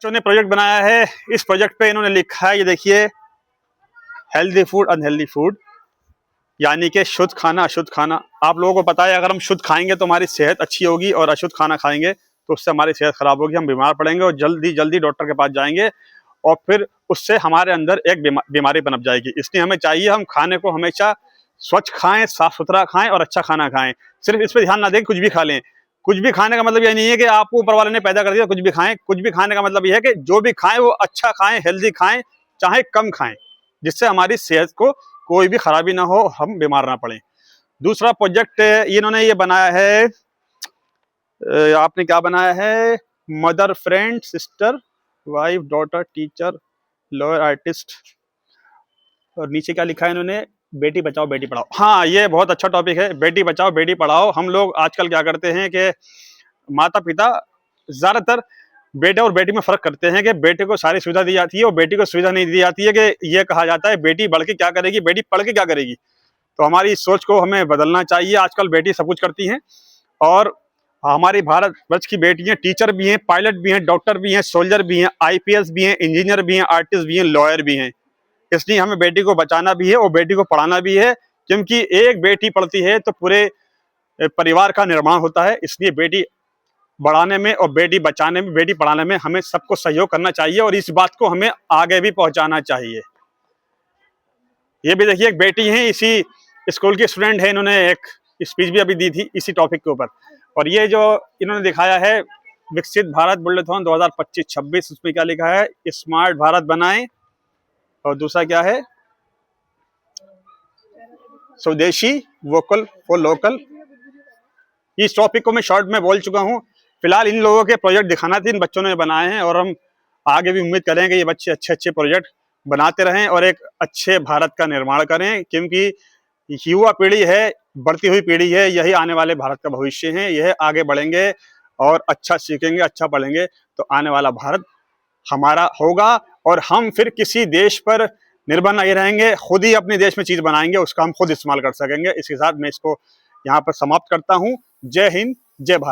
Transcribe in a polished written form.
बच्चों ने प्रोजेक्ट बनाया है। इस प्रोजेक्ट पे इन्होंने लिखा है, ये देखिए, हेल्दी फूड अनहेल्दी फूड, यानी कि शुद्ध खाना अशुद्ध खाना। आप लोगों को पता है अगर हम शुद्ध खाएंगे तो हमारी सेहत अच्छी होगी, और अशुद्ध खाना खाएंगे तो उससे हमारी सेहत खराब होगी, हम बीमार पड़ेंगे और जल्दी जल्दी डॉक्टर के पास जाएंगे, और फिर उससे हमारे अंदर एक बीमारी पनप जाएगी। इसलिए हमें चाहिए हम खाने को हमेशा स्वच्छ खाएं, साफ सुथरा खाएं और अच्छा खाना खाएं। सिर्फ इस पर ध्यान ना दें कुछ भी खा लें। कुछ भी खाने का मतलब ये नहीं है कि आपको ऊपर वाले ने पैदा कर दिया कुछ भी खाएं। कुछ भी खाने का मतलब ये है कि जो भी खाएं वो अच्छा खाएं, हेल्दी खाएं, चाहे कम खाएं, जिससे हमारी सेहत को कोई भी खराबी ना हो, हम बीमार ना पड़े। दूसरा प्रोजेक्ट इन्होंने ये बनाया है, आपने क्या बनाया है, mother, friend, sister, wife, daughter, teacher, lawyer, artist, और नीचे क्या लिखा है इन्होंने, बेटी बचाओ बेटी पढ़ाओ। हाँ, ये बहुत अच्छा टॉपिक है, बेटी बचाओ बेटी पढ़ाओ। हम लोग आजकल क्या करते हैं कि माता पिता ज्यादातर बेटे और बेटी में फर्क करते हैं कि बेटे को सारी सुविधा दी जाती है और बेटी को सुविधा नहीं दी जाती है, कि ये कहा जाता है बेटी बढ़ के क्या करेगी, बेटी पढ़ के क्या करेगी। तो हमारी इस सोच को हमें बदलना चाहिए। आजकल बेटी सब कुछ करती हैं, और हमारी भारत वर्ष की बेटियां टीचर भी हैं, पायलट भी हैं, डॉक्टर भी हैं, सोल्जर भी हैं, आईपीएस भी हैं, इंजीनियर भी हैं, आर्टिस्ट भी हैं, लॉयर भी हैं। इसलिए हमें बेटी को बचाना भी है और बेटी को पढ़ाना भी है, क्योंकि एक बेटी पढ़ती है तो पूरे परिवार का निर्माण होता है। इसलिए बेटी बढ़ाने में और बेटी बचाने में, बेटी पढ़ाने में हमें सबको सहयोग करना चाहिए, और इस बात को हमें आगे भी पहुंचाना चाहिए। ये भी देखिए, एक बेटी है, इसी स्कूल की स्टूडेंट है, इन्होंने एक स्पीच भी अभी दी थी इसी टॉपिक के ऊपर। और ये जो इन्होंने दिखाया है, विकसित भारत बुलेटिन 2025-26, उसमें क्या लिखा है, स्मार्ट भारत बनाएं, और दूसरा क्या है, स्वदेशी, वोकल फॉर लोकल। इस टॉपिक को मैं शॉर्ट में बोल चुका हूँ। फिलहाल इन लोगों के प्रोजेक्ट दिखाना थे, इन बच्चों ने बनाए हैं, और हम आगे भी उम्मीद करें कि ये बच्चे अच्छे अच्छे प्रोजेक्ट बनाते रहें और एक अच्छे भारत का निर्माण करें, क्योंकि युवा पीढ़ी है, बढ़ती हुई पीढ़ी है, यही आने वाले भारत का भविष्य है। यह आगे बढ़ेंगे और अच्छा सीखेंगे, अच्छा पढ़ेंगे, तो आने वाला भारत हमारा होगा, और हम फिर किसी देश पर निर्भर नहीं रहेंगे, खुद ही अपने देश में चीज बनाएंगे, उसका हम खुद इस्तेमाल कर सकेंगे। इसके साथ मैं इसको यहाँ पर समाप्त करता हूँ। जय हिंद, जय भारत।